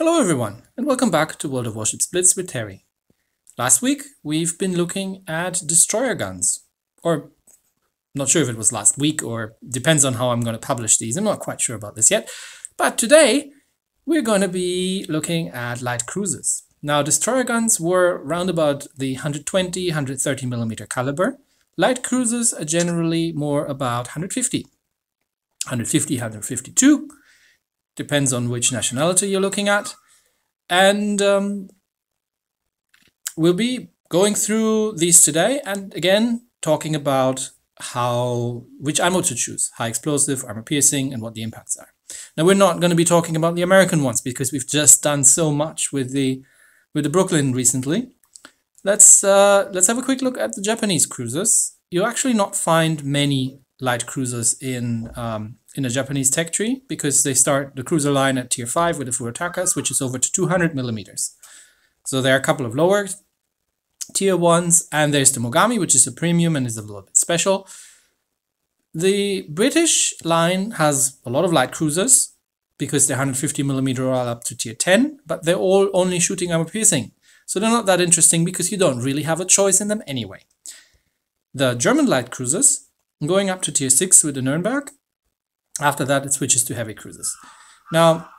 Hello everyone, and welcome back to World of Warships Blitz with Terry. Last week we've been looking at destroyer guns, or not sure if it was last week or depends on how I'm going to publish these. I'm not quite sure about this yet, but today we're going to be looking at light cruisers. Now destroyer guns were round about the 120, 130 millimeter caliber. Light cruisers are generally more about 150, 152. Depends on which nationality you're looking at. And we'll be going through these today and again talking about which ammo to choose, high explosive, armor piercing, and what the impacts are. Now we're not going to be talking about the American ones because we've just done so much with the Brooklyn recently. Let's have a quick look at the Japanese cruisers. You'll actually not find many light cruisers in a Japanese tech tree because they start the cruiser line at tier 5 with the Furutakas, which is over to 200 millimeters. So there are a couple of lower tier ones, and there's the Mogami, which is a premium and is a little bit special. The British line has a lot of light cruisers because they're 150 millimeter all up to tier 10, but they're all only shooting armor piercing. So they're not that interesting because you don't really have a choice in them anyway. The German light cruisers, going up to tier 6 with the Nürnberg. After that, it switches to heavy cruisers. Now,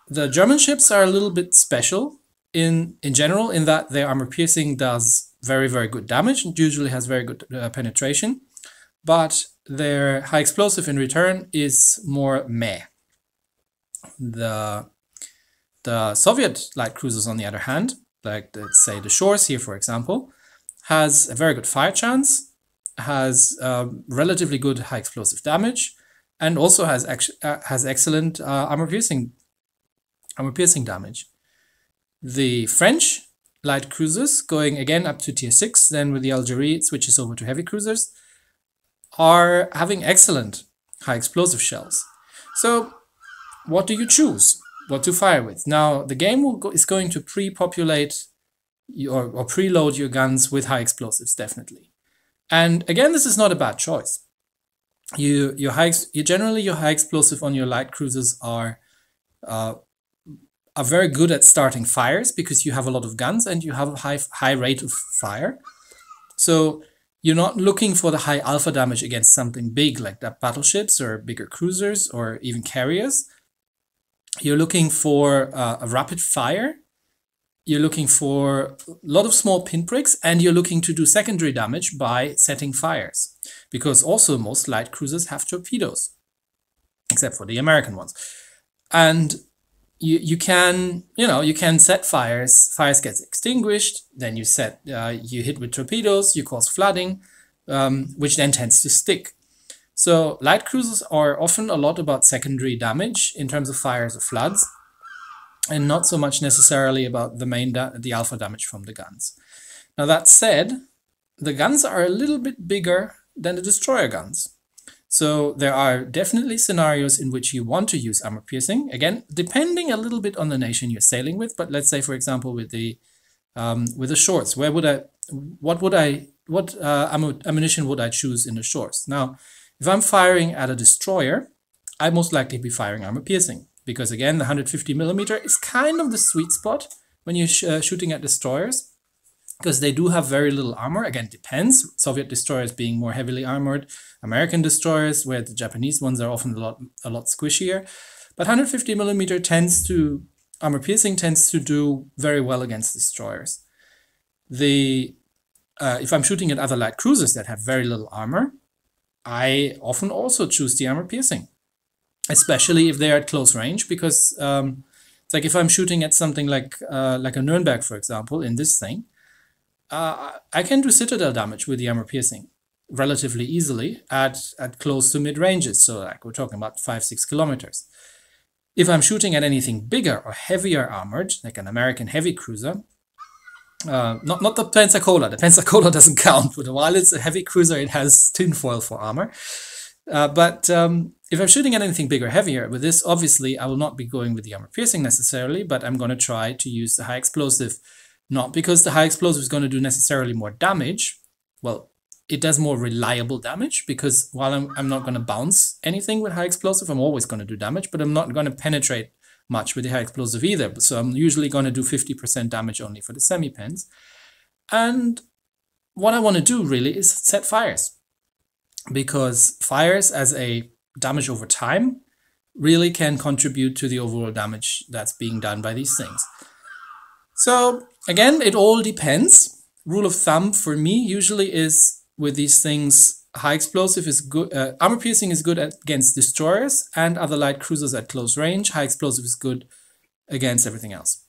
the German ships are a little bit special in general in that their armor piercing does very, very good damage and usually has very good penetration, but their high explosive in return is more meh. The Soviet light cruisers, on the other hand, like let's say the Shores here, for example, has a very good fire chance, has relatively good high explosive damage, and also has excellent armor piercing damage. The French light cruisers, going again up to tier 6, then with the Algerie it switches over to heavy cruisers, are having excellent high explosive shells. So what do you choose? What to fire with? Now the game is going to pre-populate or preload your guns with high explosives, definitely. And again, this is not a bad choice. Generally your high explosive on your light cruisers are very good at starting fires because you have a lot of guns and you have a high rate of fire. So you're not looking for the high alpha damage against something big like that battleships or bigger cruisers or even carriers. You're looking for a rapid fire. You're looking for a lot of small pinpricks, and you're looking to do secondary damage by setting fires. Because also most light cruisers have torpedoes, except for the American ones. And you can set fires. Fires gets extinguished. Then you hit with torpedoes. You cause flooding, which then tends to stick. So light cruisers are often a lot about secondary damage in terms of fires or floods, and not so much necessarily about the alpha damage from the guns. Now that said, the guns are a little bit bigger than the destroyer guns. So there are definitely scenarios in which you want to use armor piercing, again, depending a little bit on the nation you're sailing with. But let's say, for example, with the Shores, what ammunition would I choose in the Shores? Now, if I'm firing at a destroyer, I most likely be firing armor piercing. Because again, the 150 millimeter is kind of the sweet spot when you're shooting at destroyers, because they do have very little armor. Again, depends. Soviet destroyers being more heavily armored, American destroyers, where the Japanese ones are often a lot squishier. But 150 millimeter armor piercing tends to do very well against destroyers. If I'm shooting at other light cruisers that have very little armor, I often also choose the armor piercing. Especially if they're at close range, because it's like if I'm shooting at something like a Nürnberg, for example, in this thing, I can do citadel damage with the armor piercing relatively easily at close to mid ranges. So like we're talking about 5-6 kilometers. If I'm shooting at anything bigger or heavier armored, like an American heavy cruiser, not the Pensacola. The Pensacola doesn't count, but while it's a heavy cruiser, it has tinfoil for armor. If I'm shooting at anything bigger, heavier, with this, obviously, I will not be going with the armor piercing necessarily, but I'm going to try to use the high explosive. Not because the high explosive is going to do necessarily more damage. Well, it does more reliable damage, because while I'm not going to bounce anything with high explosive, I'm always going to do damage, but I'm not going to penetrate much with the high explosive either. So I'm usually going to do 50% damage only for the semi-pens. And what I want to do really is set fires, because fires as a damage over time really can contribute to the overall damage that's being done by these things. So again, it all depends. Rule of thumb for me usually is with these things, high explosive is good, armor piercing is good against destroyers and other light cruisers at close range. High explosive is good against everything else.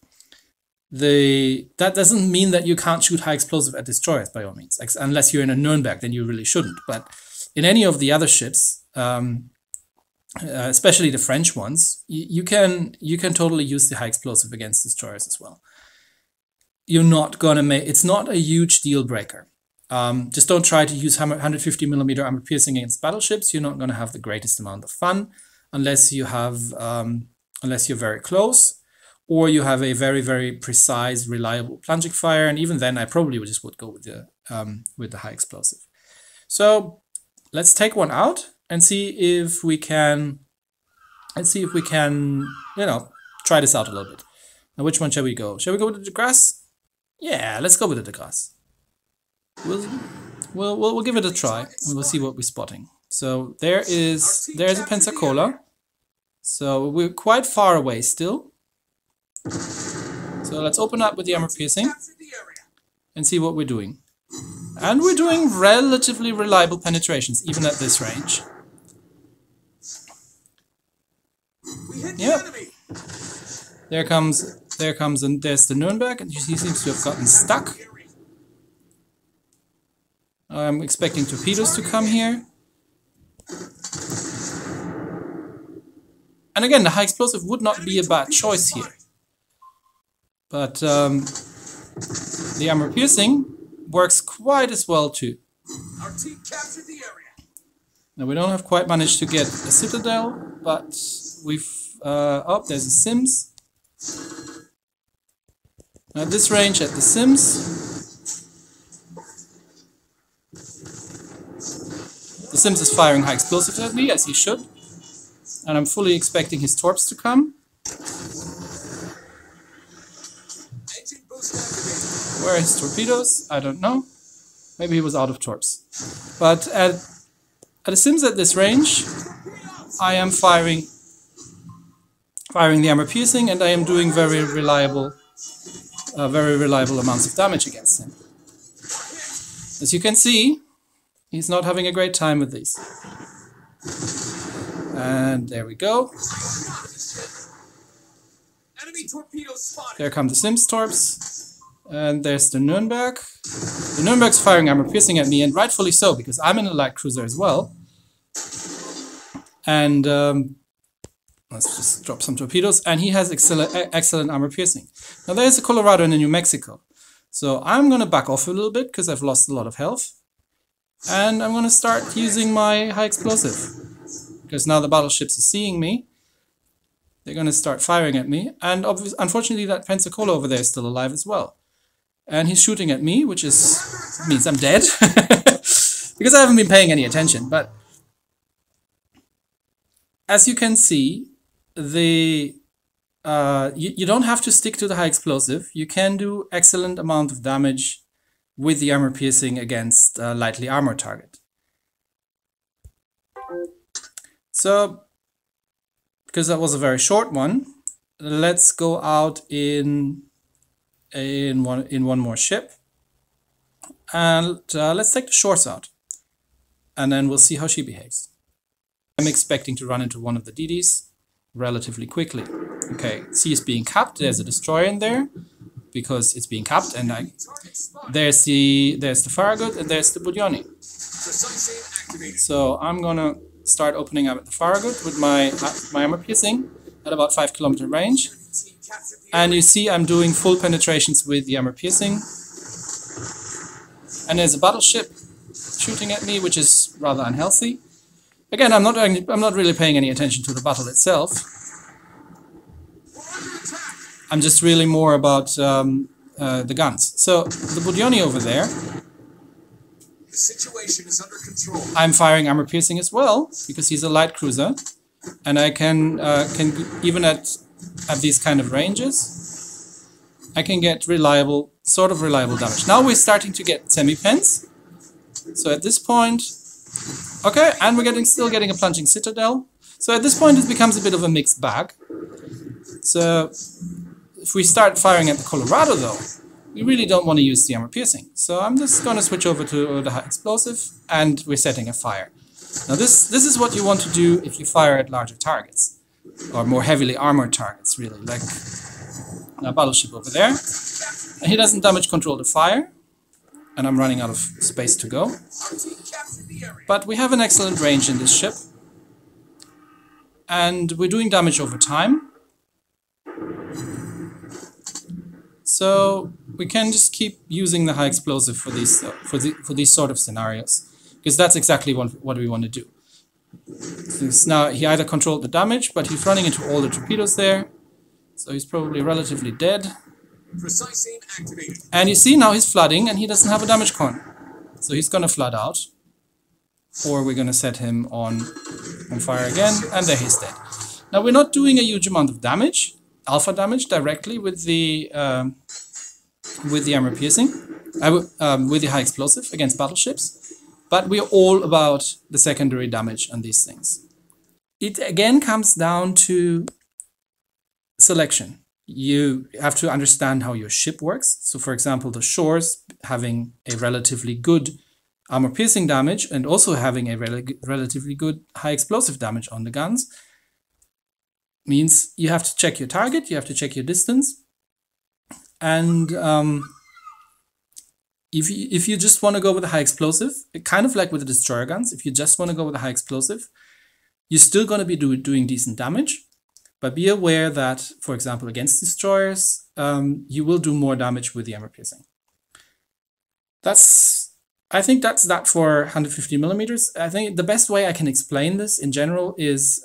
That doesn't mean that you can't shoot high explosive at destroyers by all means, unless you're in a Nuremberg, then you really shouldn't. But in any of the other ships, especially the French ones, you can totally use the high explosive against destroyers as well. You're not gonna it's not a huge deal breaker. Just don't try to use 150mm armor piercing against battleships. You're not gonna have the greatest amount of fun unless you have unless you're very close, or you have a very, very precise, reliable plunging fire. And even then, I probably just would go with the high explosive. So let's take one out and see if we can. You know, try this out a little bit. Now, which one shall we go? Shall we go with the grass? Yeah, let's go with the grass. We'll give it a try, and we'll see what we're spotting. So there's a Pensacola. So we're quite far away still. So let's open up with the armor piercing and see what we're doing. And we're doing relatively reliable penetrations, even at this range. Yep. There's the Nuremberg, and he seems to have gotten stuck. I'm expecting torpedoes to come here. And again, the high explosive would not be a bad choice here. But the armor piercing works quite as well too. Our team captured the area. Now we don't have quite managed to get a citadel, but we've oh, there's a Sims. Now at this range at the Sims, the Sims is firing high explosives at me, as he should, and I'm fully expecting his torps to come. Where are his torpedoes? I don't know. Maybe he was out of torps. But at the Sims at this range, I am firing the armor piercing, and I am doing very reliable amounts of damage against him. As you can see, he's not having a great time with these. And there we go. There come the Sims torps. And there's the Nuremberg. The Nuremberg's firing armor piercing at me, and rightfully so, because I'm in a light cruiser as well. And let's just drop some torpedoes. And he has excellent armor piercing. Now there's a Colorado and a New Mexico. So I'm going to back off a little bit because I've lost a lot of health. And I'm going to start using my high explosive. Because now the battleships are seeing me. They're going to start firing at me. And unfortunately that Pensacola over there is still alive as well. And he's shooting at me, which means I'm dead. Because I haven't been paying any attention. But as you can see, you don't have to stick to the high explosive. You can do excellent amount of damage with the armor piercing against a lightly armored target. So, because that was a very short one, let's go out in one more ship, and let's take the shores out, and then we'll see how she behaves. I'm expecting to run into one of the DDs relatively quickly. Okay, sea is being capped. There's a destroyer in there because it's being capped, and there's the Farragut and there's the Budyoni. So I'm gonna start opening up at the Farragut with my armor piercing at about 5 km range. And you see I'm doing full penetrations with the armor piercing. And there's a battleship shooting at me, which is rather unhealthy. Again, I'm not really paying any attention to the battle itself. I'm just really more about the guns. So the Budyoni over there, the situation is under control. I'm firing armor piercing as well because he's a light cruiser, and I can even at at these kind of ranges, I can get reliable, sort of reliable damage. Now we're starting to get semi-pens. So at this point, okay, and we're still getting a plunging citadel. So at this point it becomes a bit of a mixed bag. So if we start firing at the Colorado though, we really don't want to use the armor piercing. So I'm just going to switch over to the high explosive, and we're setting a fire. Now this is what you want to do if you fire at larger targets, or more heavily armored targets, really, like a battleship over there. And he doesn't damage control the fire, and I'm running out of space to go. But we have an excellent range in this ship, and we're doing damage over time. So we can just keep using the high explosive for these sort of scenarios, because that's exactly what we want to do. So now he either controlled the damage, but he's running into all the torpedoes there, so he's probably relatively dead. Precise aim activated. And you see now he's flooding, and he doesn't have a damage con, so he's gonna flood out, or we're gonna set him on fire again, and there he's dead. Now we're not doing a huge amount of damage, alpha damage, directly with the armor piercing, with the high explosive against battleships, but we're all about the secondary damage on these things. It again comes down to selection. You have to understand how your ship works. So for example, the Shores having a relatively good armor piercing damage and also having a relatively good high explosive damage on the guns means you have to check your target, you have to check your distance, and if you just want to go with a high explosive, kind of like with the destroyer guns, if you just want to go with a high explosive, you're still going to be doing decent damage, but be aware that, for example, against destroyers, you will do more damage with the armor piercing. I think that's that for 150 millimeters. I think the best way I can explain this in general is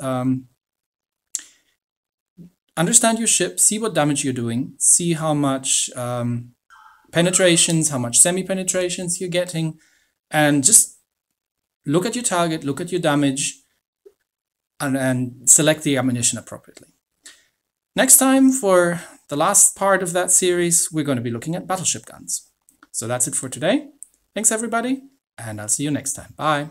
understand your ship, see what damage you're doing, see how much penetrations, how much semi-penetrations you're getting, and just look at your target, look at your damage, and select the ammunition appropriately. Next time, for the last part of that series, we're going to be looking at battleship guns. So that's it for today. Thanks everybody, and I'll see you next time. Bye.